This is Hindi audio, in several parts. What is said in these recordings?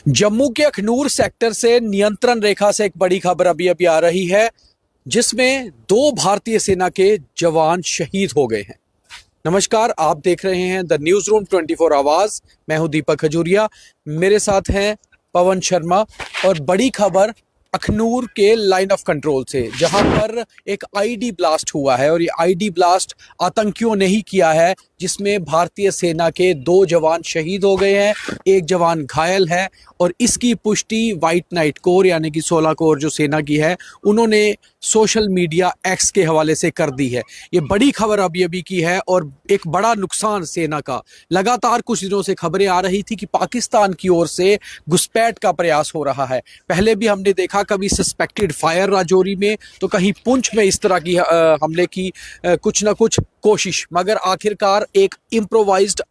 जम्मू के अखनूर सेक्टर से नियंत्रण रेखा से एक बड़ी खबर अभी अभी आ रही है, जिसमें 2 भारतीय सेना के जवान शहीद हो गए हैं। नमस्कार, आप देख रहे हैं द न्यूज रूम 24 आवाज। मैं हूं दीपक खजूरिया, मेरे साथ हैं पवन शर्मा। और बड़ी खबर अखनूर के लाइन ऑफ कंट्रोल से, जहां पर एक आईडी ब्लास्ट हुआ है और ये आईडी ब्लास्ट आतंकियों ने ही किया है, जिसमें भारतीय सेना के 2 जवान शहीद हो गए हैं, 1 जवान घायल है। और इसकी पुष्टि व्हाइट नाइट कोर यानी कि 16 कोर जो सेना की है, उन्होंने सोशल मीडिया एक्स के हवाले से कर दी है। ये बड़ी खबर अभी अभी की है और एक बड़ा नुकसान सेना का। लगातार कुछ दिनों से खबरें आ रही थी कि पाकिस्तान की ओर से घुसपैठ का प्रयास हो रहा है। पहले भी हमने देखा, कभी सस्पेक्टेड फायर राजौरी में, तो कहीं पुंछ में इस तरह की हमले की कुछ ना कुछ कोशिश, मगर आखिरकार एक इम्प्रोवाइज्ड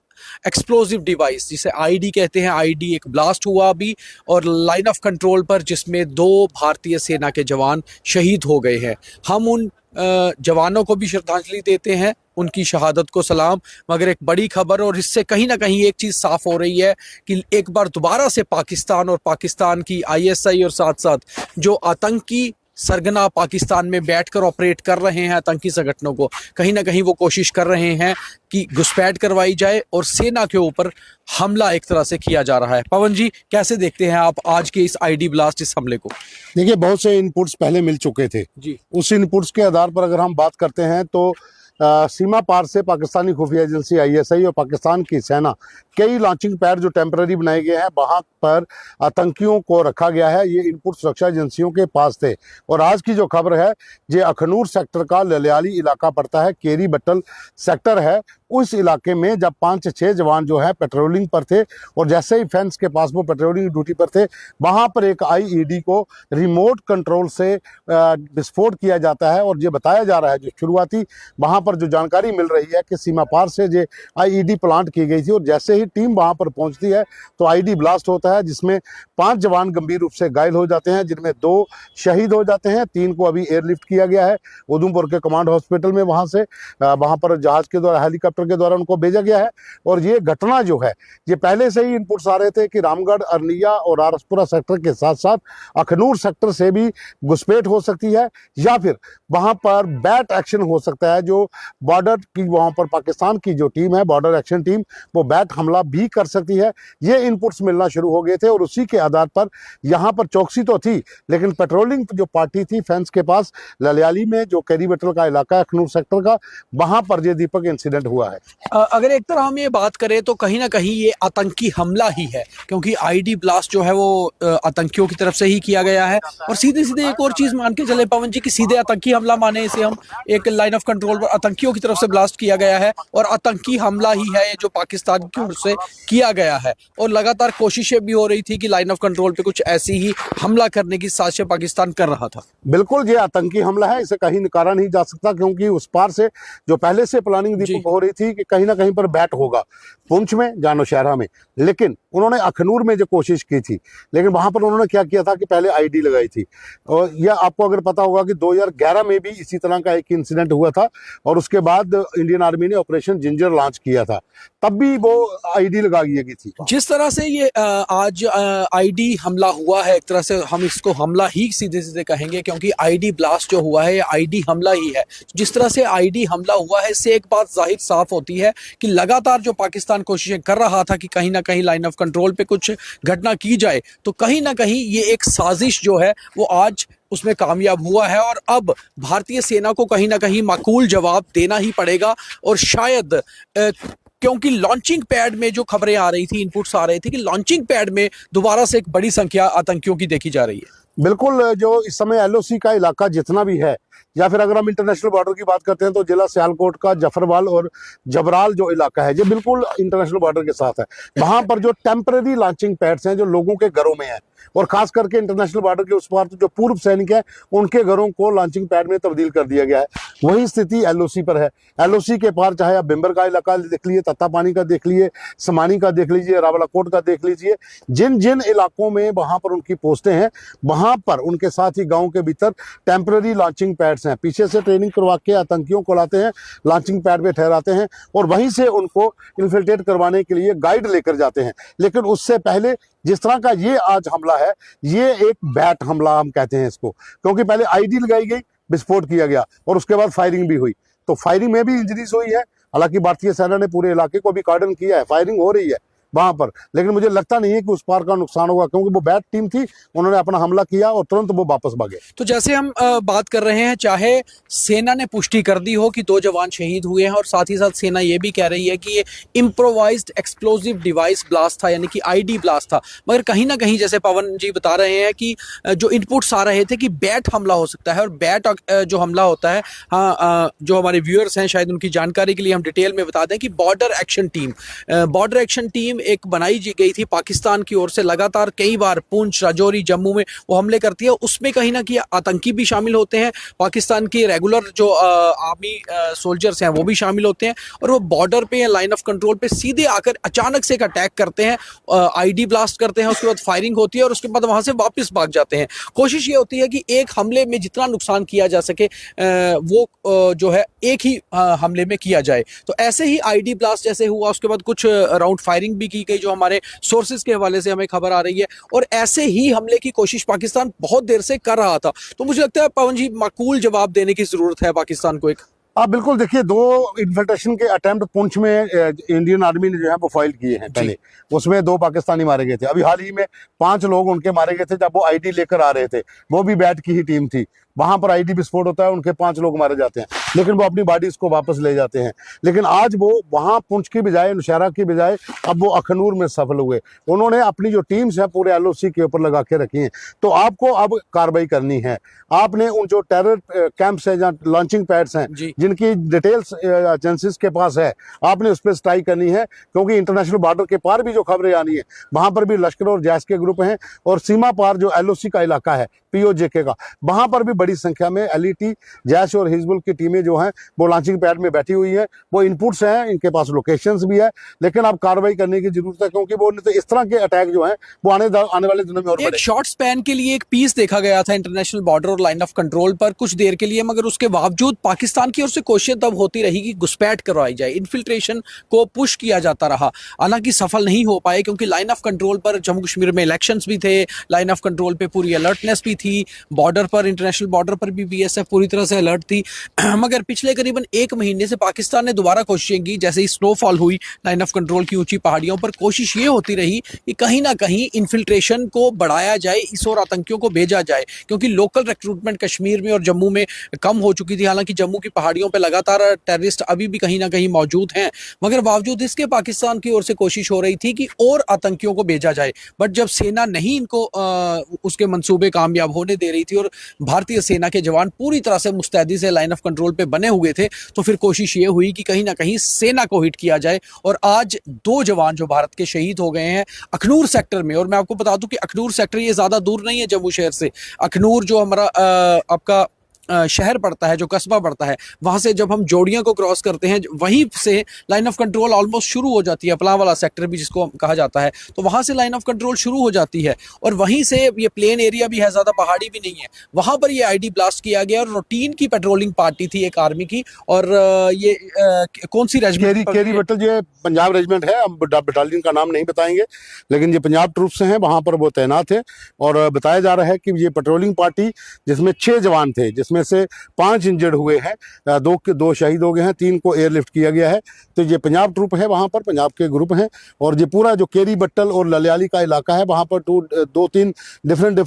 एक्सप्लोजिव डिवाइस जिसे आईडी कहते हैं, आईडी एक ब्लास्ट हुआ अभी और लाइन ऑफ कंट्रोल पर, जिसमें 2 भारतीय सेना के जवान शहीद हो गए हैं। हम उन जवानों को भी श्रद्धांजलि देते हैं, उनकी शहादत को सलाम। मगर एक बड़ी खबर, और इससे कहीं ना कहीं एक चीज़ साफ हो रही है कि एक बार दोबारा से पाकिस्तान और पाकिस्तान की आईएसआई और साथ साथ जो आतंकी सरगना पाकिस्तान में बैठकर ऑपरेट कर रहे हैं आतंकी संगठनों को, कहीं ना कहीं वो कोशिश कर रहे हैं कि घुसपैठ करवाई जाए और सेना के ऊपर हमला एक तरह से किया जा रहा है। पवन जी, कैसे देखते हैं आप आज के इस आईडी ब्लास्ट, इस हमले को? देखिए, बहुत से इनपुट्स पहले मिल चुके थे जी। उस इनपुट्स के आधार पर अगर हम बात करते हैं तो सीमा पार से पाकिस्तानी खुफिया एजेंसी आईएसआई और पाकिस्तान की सेना कई लॉन्चिंग पैड जो टेम्पररी बनाए गए हैं, वहां पर आतंकियों को रखा गया है। ये इनपुट सुरक्षा एजेंसियों के पास थे। और आज की जो खबर है, ये अखनूर सेक्टर का ललियाली इलाका पड़ता है, केरी बट्टल सेक्टर है। उस इलाके में जब 5 से 6 जवान जो है पेट्रोलिंग पर थे, और जैसे ही फेंस के पास वो पेट्रोलिंग ड्यूटी पर थे, वहां पर एक आईईडी को रिमोट कंट्रोल से विस्फोट किया जाता है। और ये बताया जा रहा है, जो शुरुआती वहां पर जो जानकारी मिल रही है कि सीमा पार से जो आईईडी प्लांट की गई थी, और जैसे ही टीम वहां पर पहुंचती है तो आईडी ब्लास्ट होता है, जिसमें 5 जवान गंभीर रूप से घायल हो जाते हैं, जिनमें 2 शहीद हो जाते हैं। 3 को अभी एयरलिफ्ट किया गया है उधमपुर के कमांड हॉस्पिटल में। वहां पर जहाज के द्वारा, हेलीकॉप्टर के द्वारा उनको भेजा गया है। और ये घटना जो है, ये पहले से ही इनपुट्स आ रहे थे कि रामगढ़, अरनिया और आरसपुरा सेक्टर के साथ साथ अखनूर सेक्टर से भी घुसपैठ हो सकती है, या फिर वहां पर बैट एक्शन हो सकता है। जो बॉर्डर की, वहां पर पाकिस्तान की जो टीम है, बॉर्डर एक्शन टीम, वो बैट हमला भी कर सकती है। ये इनपुट्स मिलना शुरू हो गए थे और उसी के आधार पर यहाँ पर चौकसी तो थी, लेकिन पेट्रोलिंग जो पार्टी थी फेंस के पास ललियाली में, जो केरी बट्टल का इलाका है अखनूर सेक्टर का, वहां पर ये दीपक इंसिडेंट हुआ है। अगर एक तरह हम ये बात करें तो कहीं ना कहीं ये आतंकी हमला ही है, क्योंकि आईडी ब्लास्ट जो है वो आतंकियों की तरफ से ही किया गया है। और सीधे सीधे एक और चीज मान के चले पवन जी, कि सीधे आतंकी हमला माने इसे हम, एक लाइन ऑफ कंट्रोल पर आतंकियों की तरफ से ब्लास्ट किया गया है और आतंकी हमला ही है जो पाकिस्तान की ओर से किया गया है। और लगातार कोशिशें भी हो रही थी कि लाइन ऑफ कंट्रोल पे कुछ ऐसी ही हमला करने की साजिश पाकिस्तान कर रहा था। बिल्कुल, ये आतंकी हमला है, इसे कहीं नकारा नहीं जा सकता, क्योंकि उस पार से जो पहले से प्लानिंग दीपक हो रही थी कि कहीं ना कहीं पर बैट होगा, पुंछ में, जानो शहरा में। लेकिन उन्होंने अखनूर में जो कोशिश की थी, लेकिन वहां पर उन्होंने क्या किया था कि पहले आईडी लगाई थी। और यह आपको अगर पता होगा कि 2011 में भी इसी तरह का एक इंसिडेंट हुआ था, और उसके बाद इंडियन आर्मी ने ऑपरेशन जिंजर लॉन्च किया था, तब भी वो आईडी लगा दी गई थी। जिस तरह से ये आज आईडी हमला हुआ है, एक तरह से हम इसको हमला ही सीधे सीधे कहेंगे, क्योंकि आईडी ब्लास्ट जो हुआ है ये आईडी हमला ही है। जिस तरह से आईडी हमला हुआ है, इससे एक बात जाहिर साफ होती है कि लगातार जो पाकिस्तान कोशिशें कर रहा था कि कहीं ना कहीं लाइन ऑफ कंट्रोल पे कुछ घटना की जाए, तो कहीं ना कहीं ये एक साजिश जो है वो आज उसमें कामयाब हुआ है। और अब भारतीय सेना को कहीं ना कहीं माकूल जवाब देना ही पड़ेगा। और शायद क्योंकि लॉन्चिंग पैड में जो खबरें आ रही थी, इनपुट्स आ रहे थे कि लॉन्चिंग पैड में दोबारा से एक बड़ी संख्या आतंकियों की देखी जा रही है। बिल्कुल, जो इस समय एलओसी का इलाका जितना भी है, या फिर अगर हम इंटरनेशनल बॉर्डर की बात करते हैं तो जिला सियालकोट का जफरवाल और जबराल जो इलाका है, ये बिल्कुल इंटरनेशनल बॉर्डर के साथ है। वहां पर जो टेम्पररी लॉन्चिंग पैड्स हैं, जो लोगों के घरों में है, और खास करके इंटरनेशनल बॉर्डर के उस पार जो पूर्व सैनिक है, उनके घरों को लॉन्चिंग पैड में तब्दील कर दिया गया है। वही स्थिति एलओसी पर है। एलओसी के पार चाहे आप बिम्बर का इलाका देख लीजिए, तत्तापानी का देख लीजिए, समानी का देख लीजिए, रावलाकोट का देख लीजिए, जिन जिन इलाकों में वहां पर उनकी पोस्टें हैं, वहां पर उनके साथ ही गांव के भीतर टेम्पररी लॉन्चिंग पैड्स हैं। पीछे से ट्रेनिंग करवा के आतंकियों को लाते हैं, लॉन्चिंग पैड पे ठहराते हैं, और वहीं से उनको इन्फिल्ट्रेट करवाने के लिए गाइड लेकर जाते हैं। लेकिन उससे पहले जिस तरह का ये आज हमला है, ये एक बैट हमला हम कहते हैं इसको, क्योंकि पहले आईडी लगाई गई, विस्फोट किया गया और उसके बाद फायरिंग भी हुई। तो फायरिंग में भी इंजरीज हुई है। हालांकि भारतीय सेना ने पूरे इलाके को भी कार्डन किया है, फायरिंग हो रही है वहां पर, लेकिन मुझे लगता नहीं है कि उस पार का नुकसान होगा, क्योंकि वो बैट टीम थी, उन्होंने अपना हमला किया और तुरंत वो वापस भागे। तो जैसे हम बात कर रहे हैं, चाहे सेना ने पुष्टि कर दी हो कि 2 जवान शहीद हुए हैं और साथ ही साथ सेना ये भी कह रही है कि ये इम्प्रोवाइज्ड एक्सप्लोजिव डिवाइस ब्लास्ट था, यानी कि आईडी ब्लास्ट था, मगर कहीं ना कहीं जैसे पवन जी बता रहे हैं कि जो इनपुट्स आ रहे थे कि बैट हमला हो सकता है। और बैट जो हमला होता है, हाँ, जो हमारे व्यूअर्स हैं शायद उनकी जानकारी के लिए हम डिटेल में बता दें कि बॉर्डर एक्शन टीम एक बनाई गई थी पाकिस्तान की ओर से। लगातार कई बार पुंछ, राजौरी, जम्मू में वो हमले करती है। उसमें कहीं ना कहीं आतंकी भी शामिल होते हैं, पाकिस्तान के रेगुलर जो आर्मी सोल्जर्स हैं वो भी शामिल होते हैं, और वो बॉर्डर पे या लाइन ऑफ कंट्रोल पे सीधे आकर अचानक से एक अटैक करते हैं, आईडी ब्लास्ट करते हैं, उसके बाद फायरिंग होती है और उसके बाद वहां से वापस भाग जाते हैं। कोशिश ये होती है कि एक हमले में जितना नुकसान किया जा सके वो जो है एक ही हमले में किया जाए। तो ऐसे ही आईडी ब्लास्ट जैसे हुआ, उसके बाद कुछ राउंड फायरिंग भी की गई जो हमारे सोर्सेज के हवाले से हमें खबर आ रही है, और ऐसे ही हमले की कोशिश पाकिस्तान बहुत देर से कर रहा था। तो मुझे लगता है पवन जी, माकूल जवाब देने की जरूरत है पाकिस्तान को एक। आप बिल्कुल देखिए, 2 इन्फिल्ट्रेशन के अटेम्प्ट पुंछ में इंडियन आर्मी ने जो है वो फाइल किए हैं पहले, उसमें 2 पाकिस्तानी मारे गए थे। अभी हाल ही में 5 लोग उनके मारे गए थे जब वो आईडी लेकर आ रहे थे, वो भी बैट की ही टीम थी। वहां पर आईडी विस्फोट होता है, उनके 5 लोग मारे जाते हैं, लेकिन वो अपनी बॉडीज को वापस ले जाते हैं। लेकिन आज वो वहां पुंछ की बजाय, नौशहरा की बजाय, अब वो अखनूर में सफल हुए। उन्होंने अपनी जो टीम्स है पूरे एलओसी के ऊपर लगा के रखी हैं। तो आपको अब कार्रवाई करनी है। आपने उन जो टेरर कैंप्स है, जहाँ लॉन्चिंग पैड्स हैं, जिनकी डिटेल्स एजेंसीज के पास है, आपने उस पर स्ट्राइक करनी है, क्योंकि इंटरनेशनल बॉर्डर के पार भी जो खबरें आनी है, वहां पर भी लश्कर और जैश के ग्रुप हैं, और सीमा पार जो एलओसी का इलाका है, पीओजेके का, वहां पर भी बड़ी संख्या में एलईटी, जैश और हिजबुल की टीमें जो हैं वो लॉन्चिंग पैड में बैठी हुई हैं। वो इनपुट्स हैं, इनके पास लोकेशंस भी है, लेकिन अब कार्रवाई करने की जरूरत है, क्योंकि वो तो इस तरह के अटैक जो हैं वो आने वाले दिनों में और एक शॉर्ट स्पैन के लिए एक पीस देखा गया था इंटरनेशनल बॉर्डर और लाइन ऑफ कंट्रोल पर कुछ देर के लिए, मगर उसके बावजूद पाकिस्तान की ओर से कोशिश तब होती रही कि घुसपैठ करवाई जाए, इन्फिल्ट्रेशन को पुश किया जाता रहा। हालांकि सफल नहीं हो पाए, क्योंकि लाइन ऑफ कंट्रोल पर जम्मू कश्मीर में इलेक्शंस भी थे, लाइन ऑफ कंट्रोल पे पूरी अलर्टनेस भी थी, बॉर्डर पर, इंटरनेशनल बॉर्डर पर भी बीएसएफ पूरी तरह से अलर्ट थी। मगर पिछले करीबन 1 महीने से पाकिस्तान ने दोबारा कोशिशें की, जैसे ही स्नोफॉल हुई लाइन ऑफ कंट्रोल की ऊंची पहाड़ियों पर, कोशिश ये होती रही कि कहीं ना कहीं इन्फिल्ट्रेशन को बढ़ाया जाए, इस और आतंकियों को भेजा जाए, क्योंकि लोकल रिक्रूटमेंट कश्मीर में और जम्मू में कम हो चुकी थी। हालांकि जम्मू की पहाड़ियों पर लगातार टेररिस्ट अभी भी कहीं ना कहीं मौजूद हैं, मगर बावजूद इसके पाकिस्तान की ओर से कोशिश हो रही थी कि और आतंकियों को भेजा जाए। बट जब सेना नहीं इनको उसके मंसूबे कामयाब होने दे रही थी और भारतीय सेना के जवान पूरी तरह से मुस्तैदी से लाइन ऑफ कंट्रोल पे बने हुए थे, तो फिर कोशिश ये हुई कि कहीं ना कहीं सेना को हिट किया जाए। और आज 2 जवान जो भारत के शहीद हो गए हैं अखनूर सेक्टर में। और मैं आपको बता दूं कि अखनूर सेक्टर ये ज्यादा दूर नहीं है जम्मू शहर से। अखनूर जो हमारा आपका शहर पड़ता है, जो कस्बा पड़ता है, वहां से जब हम जोड़ियां को क्रॉस करते हैं, वहीं से लाइन ऑफ कंट्रोल ऑलमोस्ट शुरू हो जाती है। अपला वाला सेक्टर भी जिसको कहा जाता है, तो वहां से लाइन ऑफ कंट्रोल शुरू हो जाती है। और वहीं से ये प्लेन एरिया भी है, ज्यादा पहाड़ी भी नहीं है, वहां पर ये आईडी ब्लास्ट किया गया। और रूटीन की पेट्रोलिंग पार्टी थी एक आर्मी की। और ये कौन सी रेजिमेंट? केरी बटल, ये पंजाब रेजिमेंट है। हम बटालियन का नाम नहीं बताएंगे, लेकिन ये पंजाब ट्रूप्स हैं, वहां पर वो तैनात है। और बताया जा रहा है कि ये पेट्रोलिंग पार्टी, जिसमें 6 जवान थे, जिसमें से 5 इंजर्ड हुए हैं, 2 शहीद हो गए हैं, 3 को एयरलिफ्ट किया गया है। तो ये पंजाब ट्रूप है, वहां पर पंजाब के ग्रुप हैं। और ये पूरा जो केरी बट्टल और ललियाली का इलाका है, वहां पर 2-3 डिफरेंट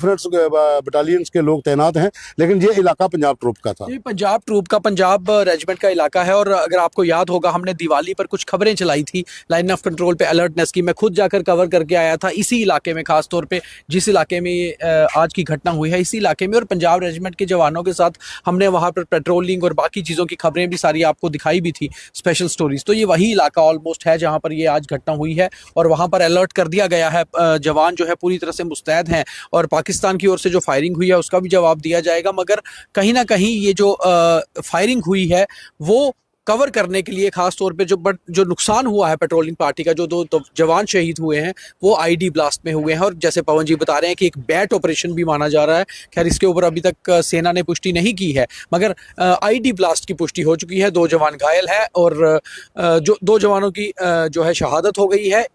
बटालियंस के लोग तैनात हैं, लेकिन ये इलाका पंजाब ट्रूप का था। ये पंजाब ट्रूप का, पंजाब रेजिमेंट का इलाका है। और अगर आपको याद होगा, हमने दिवाली पर कुछ खबरें चलाई थी लाइन ऑफ कंट्रोल पे अलर्टनेस की। मैं खुद जाकर कवर करके आया था इसी इलाके में, खास तौर पे जिस इलाके में आज की घटना हुई है, इसी इलाके में। और पंजाब रेजिमेंट के जवानों के साथ हमने वहां पर पेट्रोलिंग और बाकी चीज़ों की खबरें भी सारी आपको दिखाई भी थी, स्पेशल स्टोरीज। तो ये वही इलाका ऑलमोस्ट है जहां पर ये आज घटना हुई है, और वहां पर अलर्ट कर दिया गया है। जवान जो है पूरी तरह से मुस्तैद हैं, और पाकिस्तान की ओर से जो फायरिंग हुई है उसका भी जवाब दिया जाएगा। मगर कहीं ना कहीं ये जो फायरिंग हुई है वो कवर करने के लिए, खास तौर पे जो नुकसान हुआ है पेट्रोलिंग पार्टी का, जो 2 जवान शहीद हुए हैं, वो आईडी ब्लास्ट में हुए हैं। और जैसे पवन जी बता रहे हैं कि एक बैट ऑपरेशन भी माना जा रहा है। खैर, इसके ऊपर अभी तक सेना ने पुष्टि नहीं की है, मगर आईडी ब्लास्ट की पुष्टि हो चुकी है। 2 जवान घायल हैं, और जो 2 जवानों की जो है शहादत हो गई है।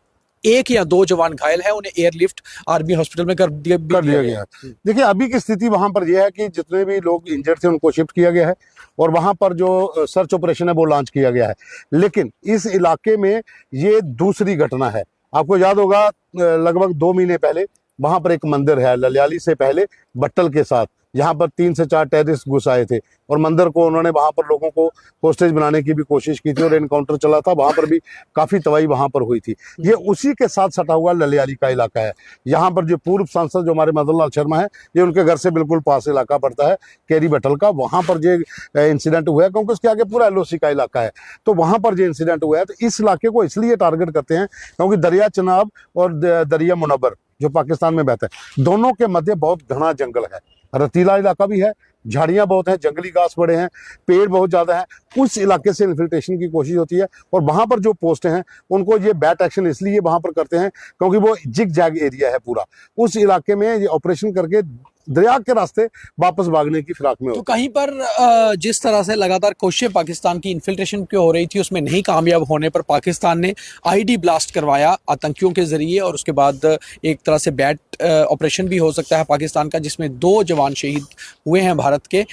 एक या दो जवान घायल हैं, उन्हें एयरलिफ्ट आर्मी हॉस्पिटल में कर दिया गया है। देखिए अभी की स्थिति वहां पर यह है कि जितने भी लोग इंजर्ड थे उनको शिफ्ट किया गया है और वहां पर जो सर्च ऑपरेशन है वो लॉन्च किया गया है। लेकिन इस इलाके में ये दूसरी घटना है। आपको याद होगा लगभग 2 महीने पहले वहां पर एक मंदिर है ललियाली से पहले बट्टल के साथ, यहाँ पर 3 से 4 टेररिस्ट घुस आए थे और मंदिर को उन्होंने वहां पर लोगों को होस्टेज बनाने की भी कोशिश की थी और एनकाउंटर चला था। वहां पर भी काफी तबाही वहां पर हुई थी। ये उसी के साथ सटा हुआ ललियाली का इलाका है। यहाँ पर जो पूर्व सांसद जो हमारे मदन लाल शर्मा है, ये उनके घर से बिल्कुल पास इलाका पड़ता है केरी बट्टल का। वहां पर जो इंसिडेंट हुआ है क्योंकि उसके आगे पूरा LOC का इलाका है, तो वहां पर जो इंसिडेंट हुआ है तो इस इलाके को इसलिए टारगेट करते हैं क्योंकि दरिया चिनाब और दरिया मुनव्वर जो पाकिस्तान में बहता है, दोनों के मध्य बहुत घना जंगल है, रतीला इलाका भी है, झाड़ियां बहुत हैं, जंगली घास बड़े हैं, पेड़ बहुत ज्यादा हैं। उस इलाके से इन्फिल्ट्रेशन की कोशिश होती है और वहां पर जो पोस्ट हैं उनको ये बैट एक्शन इसलिए वहां पर करते हैं क्योंकि वो जिग जैग एरिया है पूरा। उस इलाके में ये ऑपरेशन करके दरिया के रास्ते वापस भागने की फिराक में तो कहीं पर जिस तरह से लगातार कोशिशें पाकिस्तान की इन्फिल्ट्रेशन की हो रही थी, उसमें नहीं कामयाब होने पर पाकिस्तान ने आईडी ब्लास्ट करवाया आतंकियों के जरिए और उसके बाद एक तरह से बैट ऑपरेशन भी हो सकता है पाकिस्तान का, जिसमें 2 जवान शहीद हुए हैं भारत के,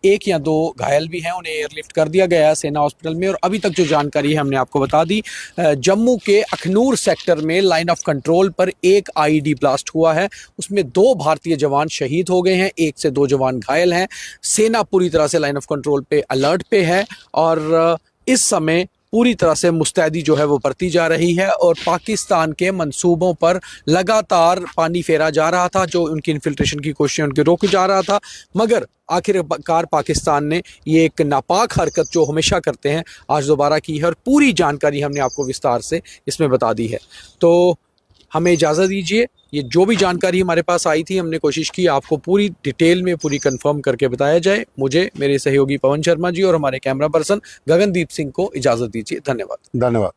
1 या 2 घायल भी हैं, उन्हें एयरलिफ्ट कर दिया गया है सेना हॉस्पिटल में। और अभी तक जो जानकारी है हमने आपको बता दी, जम्मू के अखनूर सेक्टर में लाइन ऑफ कंट्रोल पर एक आईडी ब्लास्ट हुआ है, उसमें 2 भारतीय जवान शहीद हो गए हैं, 1 से 2 जवान घायल हैं। सेना पूरी तरह से लाइन ऑफ कंट्रोल पे अलर्ट पे है और इस समय पूरी तरह से मुस्तैदी जो है वो बरती जा रही है और पाकिस्तान के मंसूबों पर लगातार पानी फेरा जा रहा था। जो उनकी इन्फिल्ट्रेशन की कोशिशें उनके रोक जा रहा था, मगर आखिरकार पाकिस्तान ने ये एक नापाक हरकत जो हमेशा करते हैं आज दोबारा की है और पूरी जानकारी हमने आपको विस्तार से इसमें बता दी है। तो हमें इजाज़त दीजिए, ये जो भी जानकारी हमारे पास आई थी हमने कोशिश की आपको पूरी डिटेल में पूरी कंफर्म करके बताया जाए। मुझे मेरे सहयोगी पवन शर्मा जी और हमारे कैमरा पर्सन गगनदीप सिंह को इजाज़त दीजिए। धन्यवाद। धन्यवाद।